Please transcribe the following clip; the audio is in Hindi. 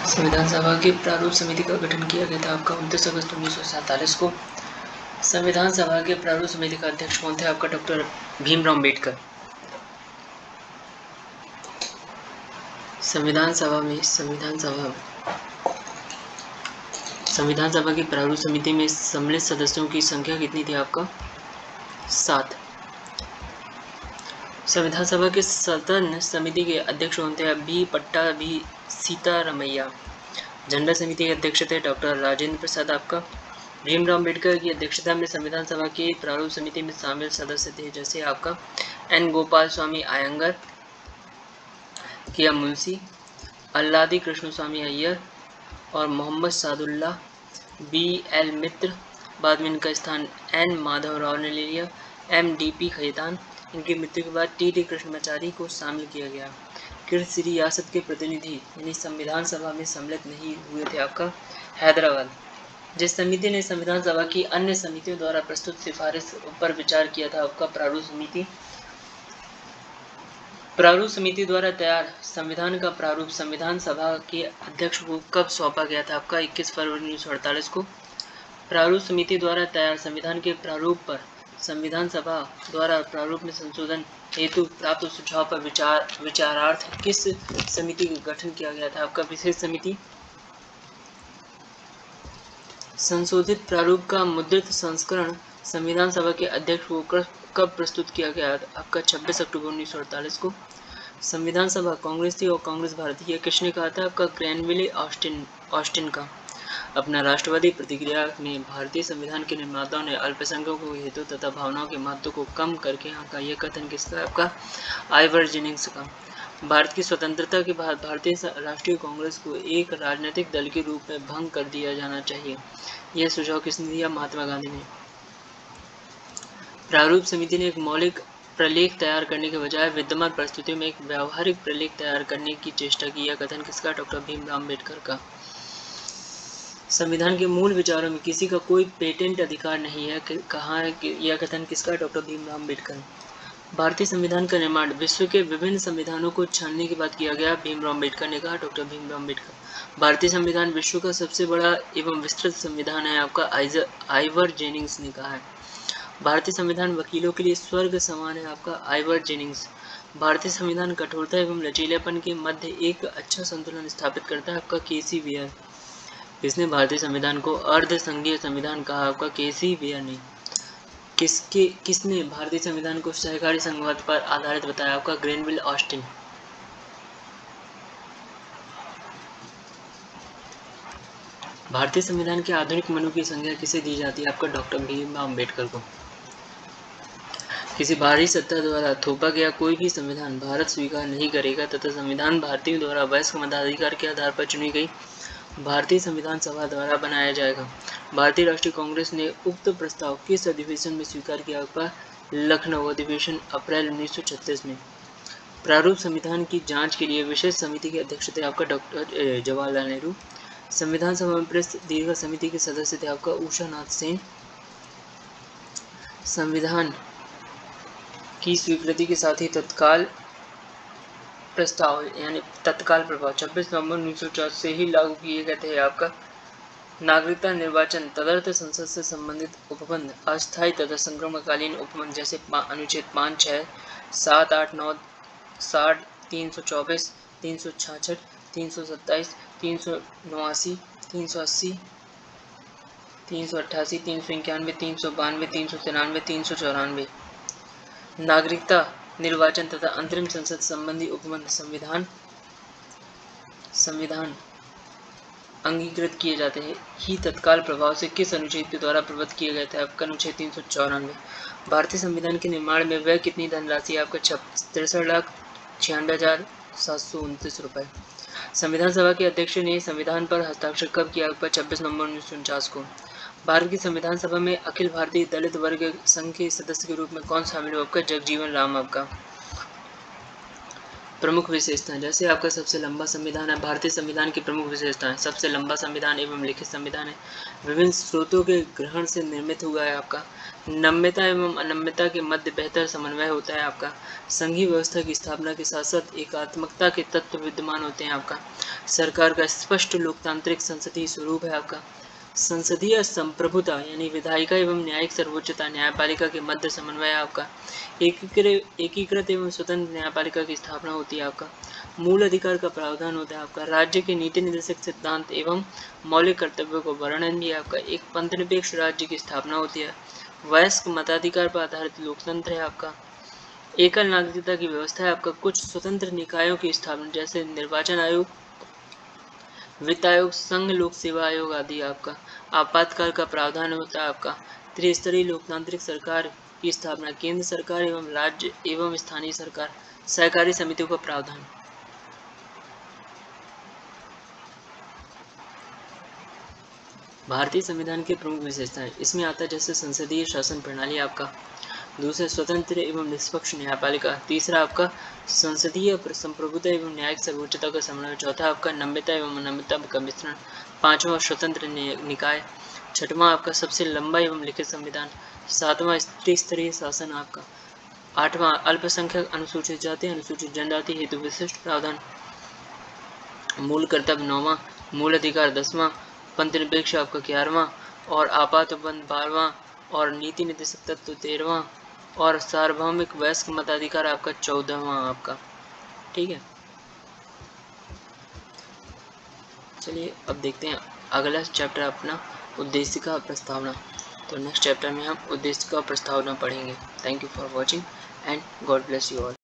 संविधान सभा की प्रारूप समिति का गठन किया गया था आपका 29 अगस्त 1947 को। संविधान सभा के प्रारूप समिति का अध्यक्ष कौन थे आपका? डॉक्टर भीमराव अम्बेडकर। संविधान सभा की प्रारूप समिति में सम्मिलित सदस्यों की संख्या कितनी थी आपका? 7। संविधान सभा के सदन समिति के अध्यक्ष कौन थे? बी पट्टाभी सीतारमैया। झंडा समिति के अध्यक्ष थे डॉक्टर राजेंद्र प्रसाद आपका। भीमराव अम्बेडकर की अध्यक्षता में संविधान सभा की प्रारूप समिति में शामिल सदस्य थे जैसे आपका एन गोपाल स्वामी आयंगर, किया मुंशी, अल्लादी कृष्ण स्वामी अय्यर और मोहम्मद सादुल्ला, बी एल मित्र। बाद में इनका स्थान एन माधवराव ने ले लिया, एम डी पी खैतान। इनकी मृत्यु के बाद टी डी कृष्णमाचारी को शामिल किया गया। किस रियासत के प्रतिनिधि यानी संविधान सभा में सम्मिलित नहीं हुए थे आपका? हैदराबाद। जिस समिति ने संविधान सभा की अन्य समितियों द्वारा प्रस्तुत सिफारिश पर विचार किया था आपका प्रारूप समिति द्वारा तैयार संविधान का प्रारूप संविधान सभा के अध्यक्ष को कब सौंपा गया था आपका? 21 फरवरी 1948 को। प्रारूप समिति द्वारा तैयार संविधान के प्रारूप पर संविधान सभा द्वारा प्रारूप में संशोधन हेतु प्राप्त सुझाव पर विचारार्थ किस समिति का गठन किया गया था आपका? विशेष समिति। संशोधित प्रारूप का मुद्रित संस्करण संविधान सभा के अध्यक्ष को कब प्रस्तुत किया गया आपका? 26 अक्टूबर 1948 को। संविधान सभा कांग्रेस थी और कांग्रेस भारतीय किसने कहा था आपका? ग्रैनविले ऑस्टिन का। अपना राष्ट्रवादी प्रतिक्रिया में भारतीय संविधान के निर्माताओं ने अल्पसंख्यकों के हितों तथा भावनाओं के महत्व को कम करके आपका यह कथन किसका है आपका? आइवर जेनिंग्स का। भारत की स्वतंत्रता के बाद भारतीय राष्ट्रीय कांग्रेस को एक राजनीतिक दल के रूप में भंग कर दिया जाना चाहिए। यह सुझाव किसने दिया? महात्मा गांधी ने। प्रारूप समिति ने एक मौलिक प्रलेख तैयार करने के बजाय विद्यमान परिस्थितियों में एक व्यावहारिक प्रलेख तैयार करने की चेष्टा की। यह कथन किसका? डॉक्टर भीमराव अम्बेडकर का। संविधान के मूल विचारों में किसी का कोई पेटेंट अधिकार नहीं है, कहा है कि यह कथन किसका? डॉक्टर भीमराव अम्बेडकर। भारतीय संविधान का निर्माण विश्व के विभिन्न संविधानों को छानने के बाद किया गया। भीमराव अम्बेडकर ने कहा, डॉक्टर भीमराव अम्बेडकर। भारतीय संविधान विश्व का सबसे बड़ा एवं विस्तृत संविधान है आपका, आइवर जेनिंग्स ने कहा है। भारतीय संविधान वकीलों के लिए स्वर्ग समान है आपका, आइवर जेनिंग्स। भारतीय संविधान कठोरता एवं लचीलेपन के मध्य एक अच्छा संतुलन स्थापित करता है आपका, केसी वेयर। इसने भारतीय संविधान को अर्ध संघीय संविधान कहा आपका, केसी वेयर ने। किसने भारतीय संविधान को सहकारी संघवाद पर आधारित बताया आपका? ग्रैनविले ऑस्टिन। भारतीय संविधान के आधुनिक मनु की संज्ञा किसे दी जाती है आपका? डॉक्टर भीमराव अम्बेडकर को। किसी बाहरी सत्ता द्वारा थोपा गया कोई भी संविधान भारत स्वीकार नहीं करेगा तथा संविधान भारतीयों द्वारा वयस्क मताधिकार के आधार पर चुनी गई भारतीय संविधान सभा द्वारा बनाया जाएगा। भारतीय राष्ट्रीय कांग्रेस ने उक्त प्रस्ताव किस अधिवेशन में स्वीकार किया आपका? लखनऊ अधिवेशन, अप्रैल 1936 में। प्रारूप संविधान की जांच के लिए विशेष समिति के अध्यक्ष थे आपका डॉक्टर जवाहरलाल नेहरू। संविधान सभा में प्रस्तुत दीर्घ समिति के सदस्य थे आपका उषा नाथ सेन। संविधान की स्वीकृति के साथ ही तत्काल प्रस्ताव यानी तत्काल प्रभाव 26 नवंबर 1950 से ही लागू किए गए थे आपका। नागरिकता निर्वाचन तदर्थ संसद से संबंधित उपबंध अस्थायी तथा संक्रमणकालीन उपबंध जैसे अनुच्छेद 5, 6, 7, 8, 9, 60, 324, 366, 327, 389, 380, 388, 391, 392, 393, 394 नागरिकता निर्वाचन तथा अंतरिम संसद संबंधी उपबंध संविधान अंगीकृत किए जाते हैं ही तत्काल प्रभाव से किस अनुच्छेद के द्वारा प्रबद्ध किए गए थे आपका? अनुच्छेद 394। भारतीय संविधान के निर्माण में वह कितनी धनराशि आपका? 63,96,729 रुपए। संविधान सभा के अध्यक्ष ने संविधान पर हस्ताक्षर कब किया आपका? 26 नवंबर 1949 को। भारत की संविधान सभा में अखिल भारतीय दलित वर्ग संघ के सदस्य के रूप में कौन शामिल हुआ आपका? जगजीवन राम आपका। प्रमुख विशेषताएं, जैसे आपका सबसे लंबा संविधान है। भारतीय संविधान की प्रमुख विशेषताएं, सबसे लंबा संविधान एवं लिखित संविधान है, विभिन्न स्रोतों के ग्रहण से निर्मित हुआ है आपका, नम्यता एवं अनम्यता के मध्य बेहतर समन्वय होता है आपका, संघीय व्यवस्था की स्थापना के साथ साथ एकात्मकता के तत्व विद्यमान होते हैं आपका, सरकार का स्पष्ट लोकतांत्रिक संसदीय स्वरूप है आपका, संसदीय संप्रभुता यानी विधायिका एवं न्यायिक सर्वोच्चता, न्यायपालिका के मध्य समन्वय आपका, एकीकृत एवं स्वतंत्र न्यायपालिका की स्थापना होती है आपका, मूल अधिकार का प्रावधान होता है आपका, राज्य के नीति निर्देशक सिद्धांत एवं मौलिक कर्तव्यों को वर्णन भी आपका, एक पंथनिरपेक्ष राज्य की स्थापना होती है, वयस्क मताधिकार पर आधारित लोकतंत्र है आपका, एकल नागरिकता की व्यवस्था है आपका, कुछ स्वतंत्र निकायों की स्थापना जैसे निर्वाचन आयोग, वित्त आयोग, संघ लोक सेवा आयोग आदि आपका, आपातकाल का प्रावधान होता है आपका, त्रिस्तरीय लोकतांत्रिक सरकार की स्थापना, केंद्र सरकार एवं राज्य एवं स्थानीय सरकार, सहकारी समितियों का प्रावधान। भारतीय संविधान की प्रमुख विशेषताएं, इसमें आता है जैसे संसदीय शासन प्रणाली आपका, दूसरा स्वतंत्र एवं निष्पक्ष न्यायपालिका, तीसरा आपका संसदीय संप्रभुता एवं न्यायिक सर्वोच्चता का समन्वय, चौथा आपका नम्यता एवं अनम्यता का मिश्रण, पांचवा स्वतंत्र निकाय, छठवां आपका सबसे लंबा एवं लिखित संविधान, सातवां त्रिस्तरीय शासन आपका, आठवां अल्पसंख्यक अनुसूचित जाति अनुसूचित जनजाति हेतु विशिष्ट प्रावधान, मूल कर्तव्य नौवां, मूल अधिकार 10वां, पंथनिरपेक्ष आपका 11वां और आपातबंद 12वां और नीति निर्देशक तत्व 13वां और सार्वभौमिक वयस्क मताधिकार आपका 14वां आपका। ठीक है, चलिए अब देखते हैं अगला चैप्टर अपना उद्देशिका प्रस्तावना। तो नेक्स्ट चैप्टर में हम उद्देशिका प्रस्तावना पढ़ेंगे। Thank you for watching and God bless you all.